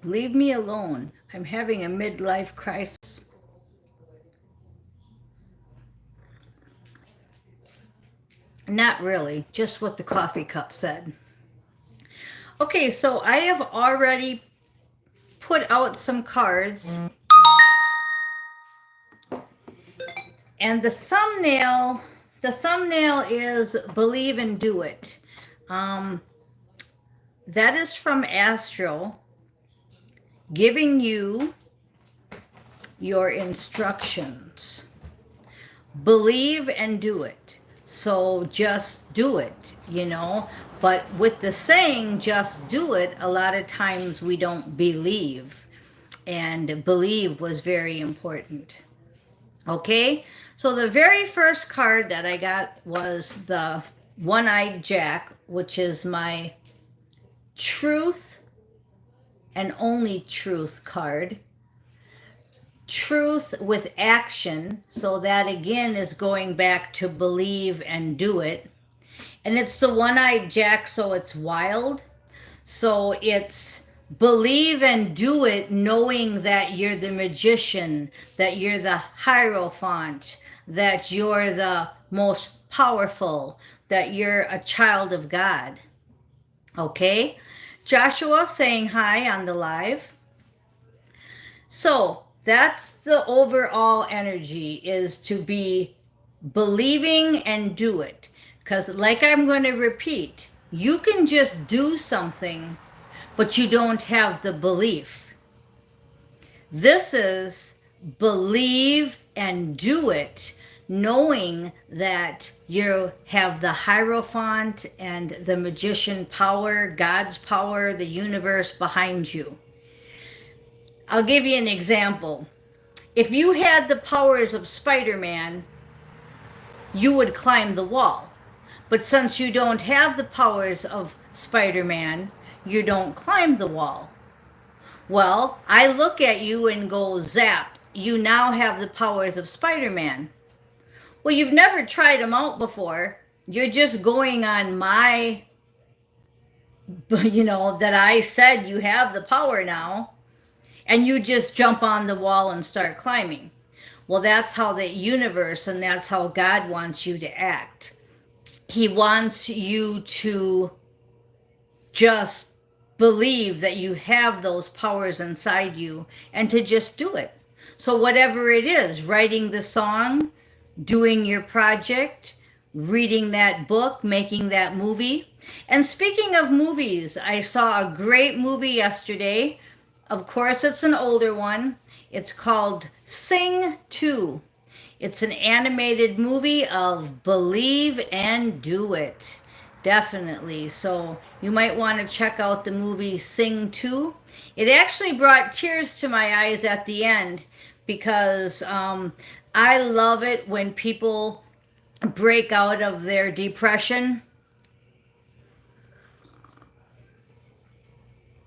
Leave me alone. I'm having a midlife crisis. Not really, just what the coffee cup said. Okay, so I have already put out some cards. And the thumbnail is Believe and Do It. That is from Astro giving you your instructions. Believe and do it. So just do it, But with the saying, just do it, a lot of times we don't believe. And believe was very important. Okay, so the very first card that I got was the One-Eyed Jack, which is my truth and only truth card. Truth with action, so that again is going back to believe and do it. And it's the One-Eyed Jack, so it's wild. So it's believe and do it, knowing that you're the magician, that you're the Hierophant, that you're the most powerful, that you're a child of God. Okay? Joshua saying hi on the live. So that's the overall energy, is to be believing and do it. Because like I'm going to repeat, you can just do something, but you don't have the belief. This is believe and do it, knowing that you have the Hierophant and the magician power, God's power, the universe behind you. I'll give you an example. If you had the powers of Spider-Man, you would climb the wall. But since you don't have the powers of Spider-Man, you don't climb the wall. Well, I look at you and go, zap, you now have the powers of Spider-Man. Well, you've never tried them out before. You're just going on my, that I said you have the power now, and you just jump on the wall and start climbing. Well, that's how the universe and that's how God wants you to act. He wants you to just believe that you have those powers inside you and to just do it. So whatever it is, writing the song, doing your project, reading that book, making that movie. And speaking of movies, I saw a great movie yesterday. Of course, it's an older one. It's called Sing 2. It's an animated movie of Believe and Do It. Definitely. So you might want to check out the movie Sing 2. It actually brought tears to my eyes at the end because I love it when people break out of their depression.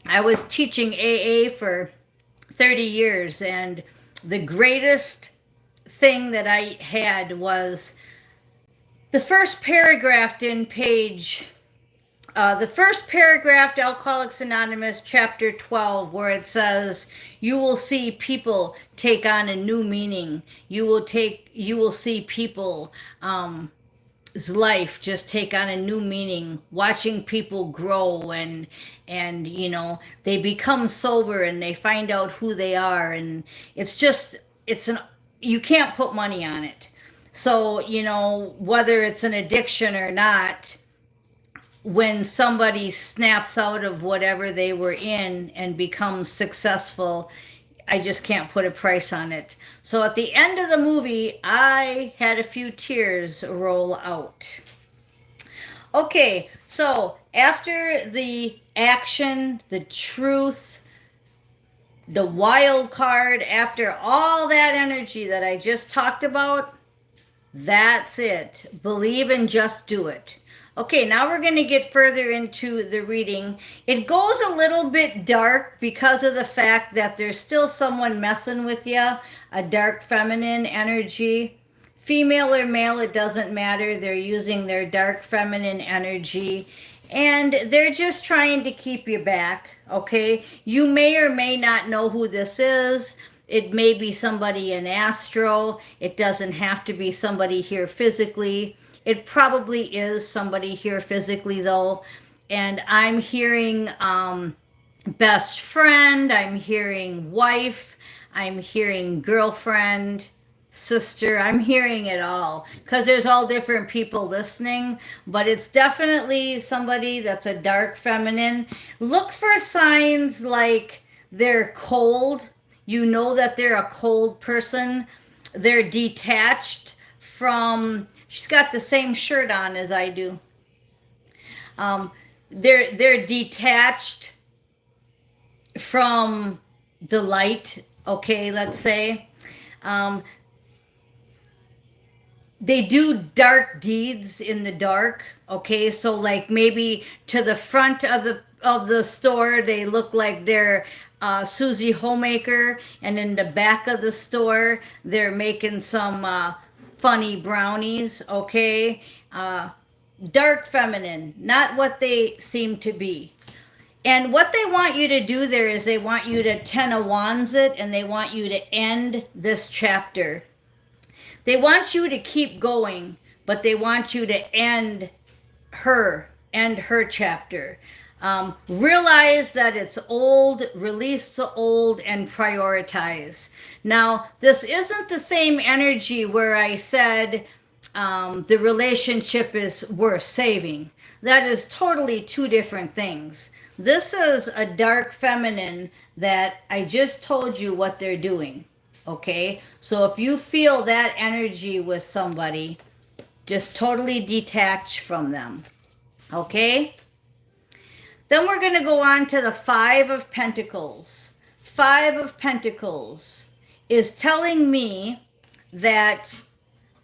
I was teaching AA for 30 years, and the greatest thing that I had was the first paragraph in the first paragraph, Alcoholics Anonymous, chapter 12, where it says, you will see people take on a new meaning. You will see people, life just take on a new meaning, watching people grow and they become sober and they find out who they are, and you can't put money on it. So whether it's an addiction or not, when somebody snaps out of whatever they were in and becomes successful, I just can't put a price on it. So at the end of the movie, I had a few tears roll out. Okay, so after the action, the truth, the wild card, after all that energy that I just talked about, that's it. Believe and just do it. Okay, now we're going to get further into the reading. It goes a little bit dark because of the fact that there's still someone messing with you, a dark feminine energy. Female or male, it doesn't matter. They're using their dark feminine energy. And they're just trying to keep you back, okay? You may or may not know who this is. It may be somebody in astro. It doesn't have to be somebody here physically. It probably is somebody here physically, though. And I'm hearing best friend, I'm hearing wife, I'm hearing girlfriend, sister. I'm hearing it all because there's all different people listening, but it's definitely somebody that's a dark feminine. Look for signs like they're cold. You know that they're a cold person. They're detached from, she's got the same shirt on as I do. They're detached from the light, okay, let's say. Um, they do dark deeds in the dark, okay? So like maybe to the front of the store they look like they're Susie Homemaker, and in the back of the store they're making some funny brownies, okay? Dark feminine, not what they seem to be. And what they want you to do there is they want you to Ten of Wands it, and they want you to end this chapter. They want you to keep going, but they want you to end her chapter. Realize that it's old, release the old, and prioritize. Now, this isn't the same energy where I said the relationship is worth saving. That is totally two different things. This is a dark feminine that I just told you what they're doing. Okay? So if you feel that energy with somebody, just totally detach from them. Okay? Then we're going to go on to the Five of Pentacles. Five of Pentacles is telling me that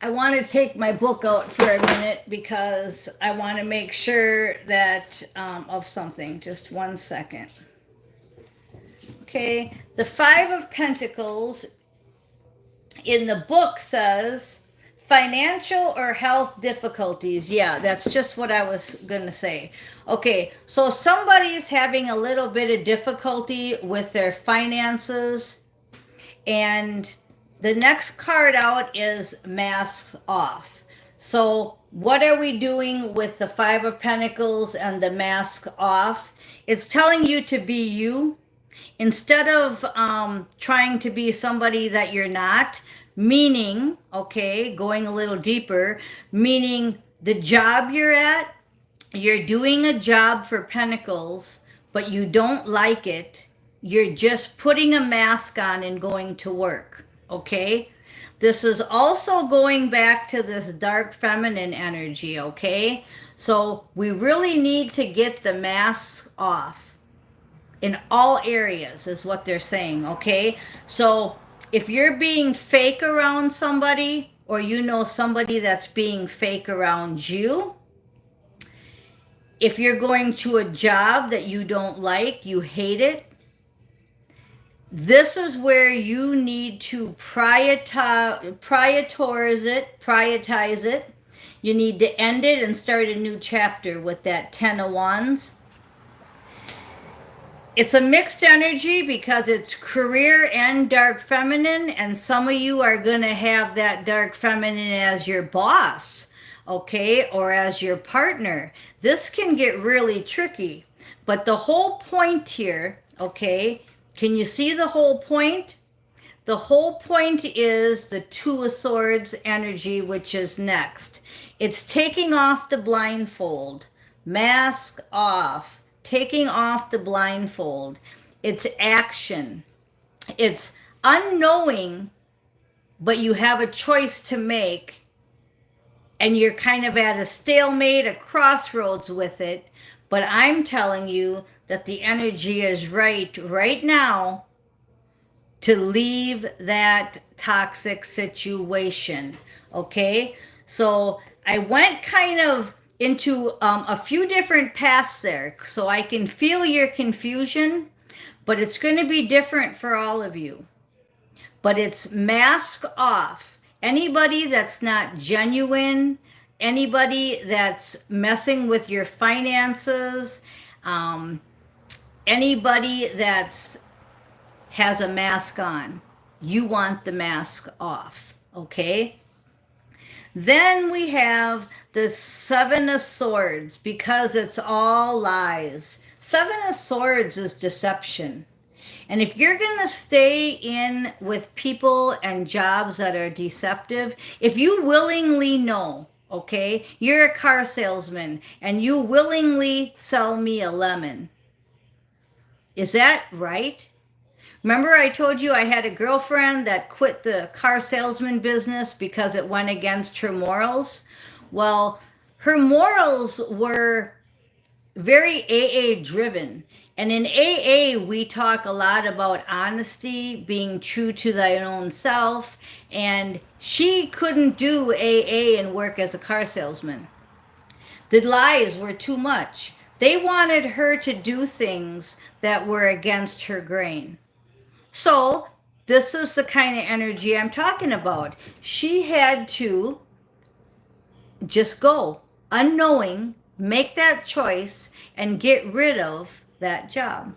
I want to take my book out for a minute because I want to make sure that of something. Just 1 second. Okay, the Five of Pentacles in the book says financial or health difficulties. Yeah, that's just what I was going to say. Okay, so somebody's having a little bit of difficulty with their finances, and the next card out is masks off. So what are we doing with the Five of Pentacles and the mask off? It's telling you to be you instead of trying to be somebody that you're not, meaning, okay, going a little deeper, meaning the job you're at, you're doing a job for Pentacles, but you don't like it. You're just putting a mask on and going to work, okay? This is also going back to this dark feminine energy, okay? So we really need to get the masks off in all areas is what they're saying, okay? So if you're being fake around somebody, or you know somebody that's being fake around you, if you're going to a job that you don't like, you hate it, this is where you need to prioritize it. You need to end it and start a new chapter with that Ten of Wands. It's a mixed energy because it's career and dark feminine, and some of you are going to have that dark feminine as your boss, okay, or as your partner. This can get really tricky, but the whole point here, okay, can you see the whole point? The whole point is the Two of Swords energy, which is next. It's taking off the blindfold, mask off, taking off the blindfold. It's action. It's unknowing, but you have a choice to make, and you're kind of at a stalemate, a crossroads with it. But I'm telling you that the energy is right now to leave that toxic situation, okay? So I went kind of into a few different paths there, so I can feel your confusion, but it's going to be different for all of you. But it's mask off. Anybody that's not genuine, anybody that's messing with your finances, anybody that's has a mask on, you want the mask off, okay? Then we have the Seven of Swords, because it's all lies. Seven of Swords is deception. And if you're going to stay in with people and jobs that are deceptive, if you willingly know, okay, you're a car salesman and you willingly sell me a lemon, is that right? Remember I told you I had a girlfriend that quit the car salesman business because it went against her morals? Well, her morals were very AA driven. And in AA, we talk a lot about honesty, being true to thy own self, and she couldn't do AA and work as a car salesman. The lies were too much. They wanted her to do things that were against her grain. So this is the kind of energy I'm talking about. She had to just go, unknowing, make that choice, and get rid of that job.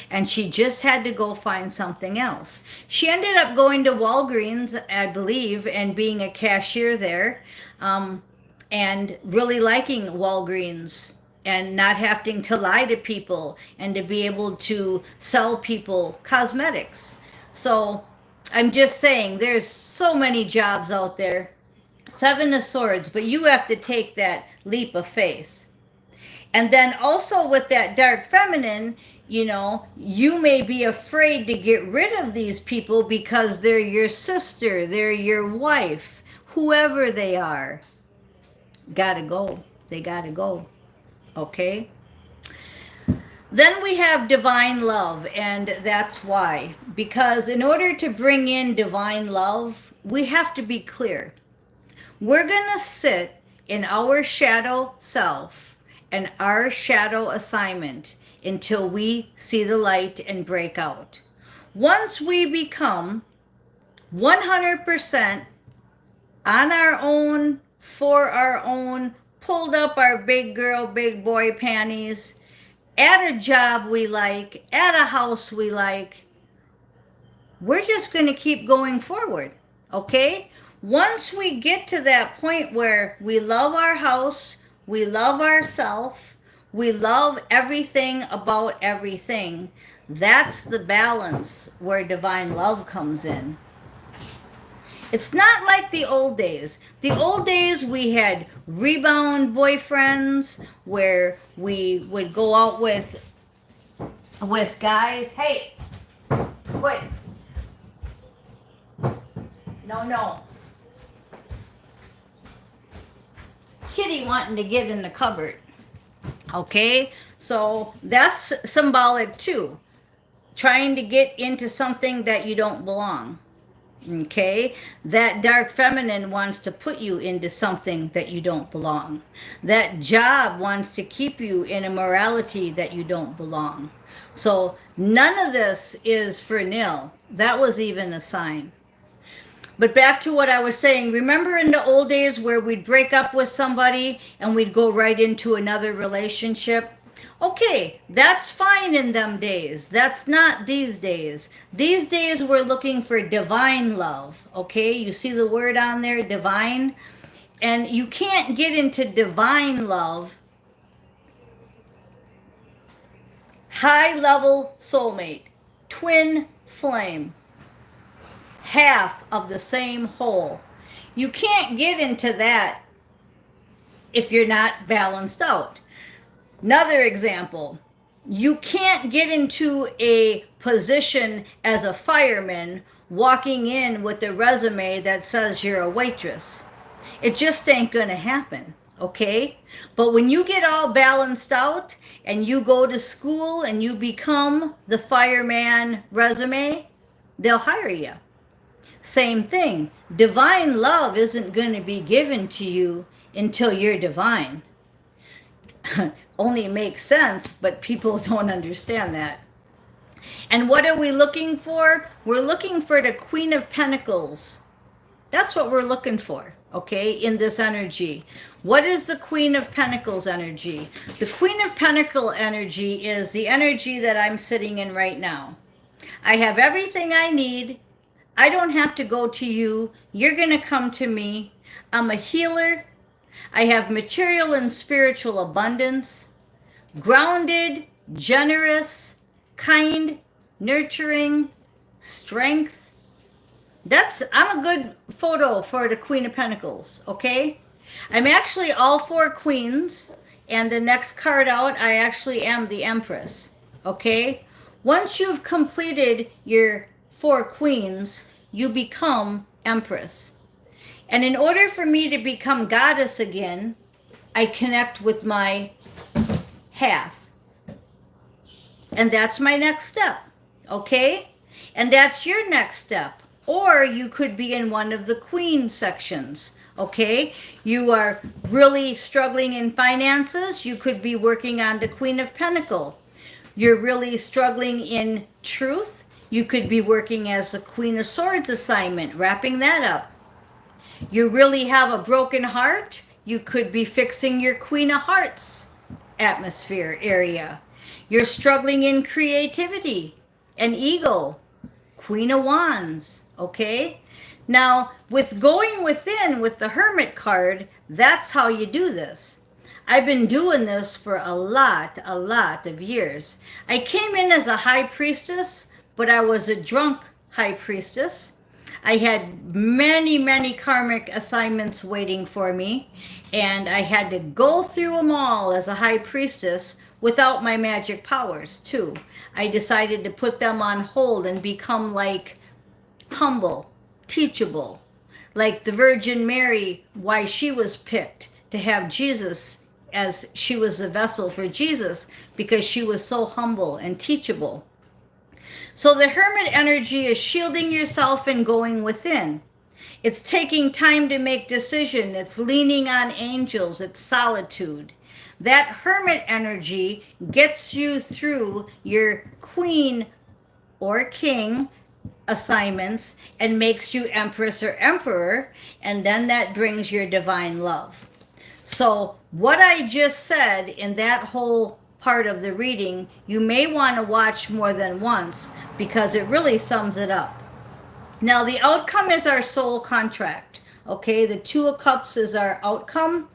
And she just had to go find something else. She ended up going to Walgreens, I believe, and being a cashier there, and really liking Walgreens and not having to lie to people and to be able to sell people cosmetics. So I'm just saying, there's so many jobs out there. Seven of Swords, but you have to take that leap of faith. And then also with that dark feminine, you know, you may be afraid to get rid of these people because they're your sister, they're your wife, whoever they are. Gotta go. They gotta go. Okay? Then we have divine love, and that's why. Because in order to bring in divine love, we have to be clear. We're going to sit in our shadow self and our shadow assignment until we see the light and break out. Once we become 100% on our own, for our own, pulled up our big girl, big boy panties, at a job we like, at a house we like, we're just going to keep going forward, okay? Once we get to that point where we love our house, we love ourselves, we love everything about everything, that's the balance where divine love comes in. It's not like the old days. The old days we had rebound boyfriends where we would go out with guys. Hey, quit. No. Kitty wanting to get in the cupboard. Okay, so that's symbolic too. Trying to get into something that you don't belong. Okay, that dark feminine wants to put you into something that you don't belong. That job wants to keep you in a morality that you don't belong. So none of this is for nil. That was even a sign. But back to what I was saying, remember in the old days where we'd break up with somebody and we'd go right into another relationship? Okay, that's fine in them days. That's not these days. These days we're looking for divine love, okay? You see the word on there, divine? And you can't get into divine love, high-level soulmate, twin flame, half of the same whole. You can't get into that if you're not balanced out. Another example, you can't get into a position as a fireman walking in with a resume that says you're a waitress. It just ain't going to happen, okay? But when you get all balanced out and you go to school and you become the fireman resume, they'll hire you. Same thing. Divine love isn't going to be given to you until you're divine. Only makes sense, but people don't understand that. And what are we looking for? We're looking for the Queen of Pentacles. That's what we're looking for, okay, in this energy. What is the Queen of Pentacles energy? The Queen of Pentacles energy is the energy that I'm sitting in right now. I have everything I need. I don't have to go to you. You're going to come to me. I'm a healer. I have material and spiritual abundance. Grounded, generous, kind, nurturing, strength. I'm a good photo for the Queen of Pentacles, okay? I'm actually all four queens, and the next card out, I actually am the Empress, okay? Once you've completed your four queens, you become Empress. And in order for me to become goddess again, I connect with my half. And that's my next step, okay? And that's your next step. Or you could be in one of the queen sections, okay? You are really struggling in finances. You could be working on the Queen of Pentacles. You're really struggling in truth. You could be working as the Queen of Swords assignment, wrapping that up. You really have a broken heart. You could be fixing your Queen of Hearts atmosphere area. You're struggling in creativity and ego. Queen of Wands, okay? Now, with going within with the Hermit card, that's how you do this. I've been doing this for a lot of years. I came in as a high priestess, but I was a drunk high priestess. I had many karmic assignments waiting for me, and I had to go through them all as a high priestess without my magic powers, too. I decided to put them on hold and become like humble, teachable, like the Virgin Mary, why she was picked to have Jesus, as she was the vessel for Jesus, because she was so humble and teachable. So the Hermit energy is shielding yourself and going within. It's taking time to make decisions. It's leaning on angels. It's solitude. That Hermit energy gets you through your queen or king assignments and makes you Empress or Emperor, and then that brings your divine love. So what I just said in that whole part of the reading, you may want to watch more than once because it really sums it up. Now, the outcome is our soul contract, okay? The Two of Cups is our outcome.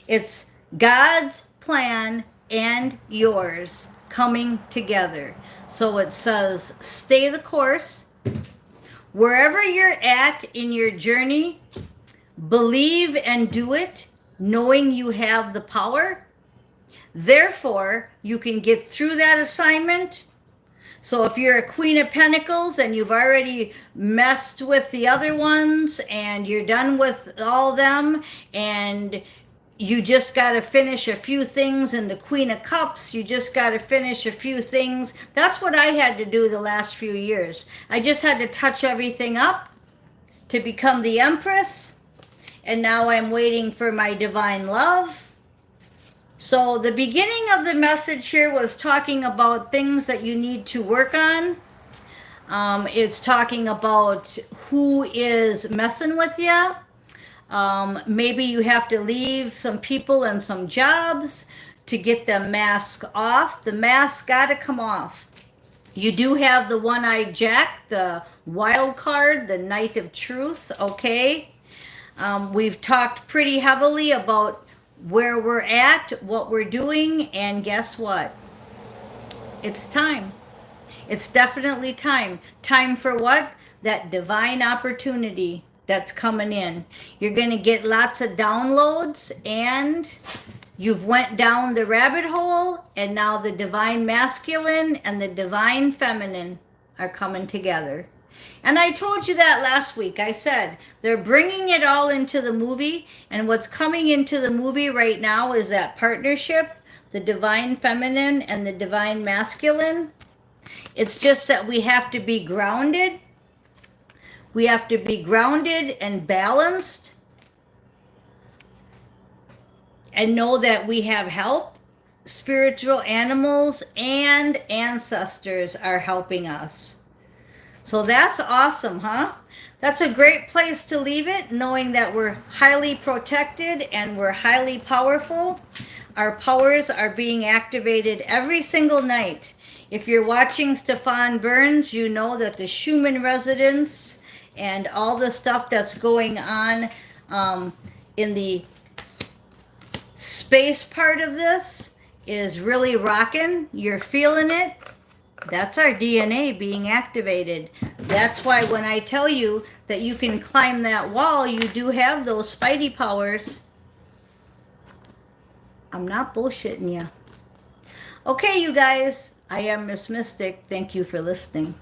It's God's plan and yours coming together. So it says, stay the course. Wherever you're at in your journey, believe and do it, knowing you have the power. Therefore, you can get through that assignment. So if you're a Queen of Pentacles and you've already messed with the other ones and you're done with all them and you just got to finish a few things in the Queen of Cups, you just got to finish a few things. That's what I had to do the last few years. I just had to touch everything up to become the Empress. And now I'm waiting for my divine love. So the beginning of the message here was talking about things that you need to work on. It's talking about who is messing with you. Maybe you have to leave some people and some jobs to get the mask off. The mask got to come off. You do have the One-Eyed Jack, the wild card, the Knight of Truth, okay? We've talked pretty heavily about where we're at, what we're doing, and guess what? It's time. It's definitely time. Time for what? That divine opportunity that's coming in. You're going to get lots of downloads, and you've went down the rabbit hole, and now the divine masculine and the divine feminine are coming together. And I told you that last week. I said they're bringing it all into the movie, and what's coming into the movie right now is that partnership, the divine feminine and the divine masculine. It's just that we have to be grounded. We have to be grounded and balanced and know that we have help. Spiritual animals and ancestors are helping us. So that's awesome, huh? That's a great place to leave it, knowing that we're highly protected and we're highly powerful. Our powers are being activated every single night. If you're watching Stefan Burns, you know that the Schumann resonance and all the stuff that's going on in the space part of this is really rocking. You're feeling it. That's our DNA being activated. That's why when I tell you that you can climb that wall, you do have those spidey powers. I'm not bullshitting you. Okay, you guys, I am Miss Mystic. Thank you for listening.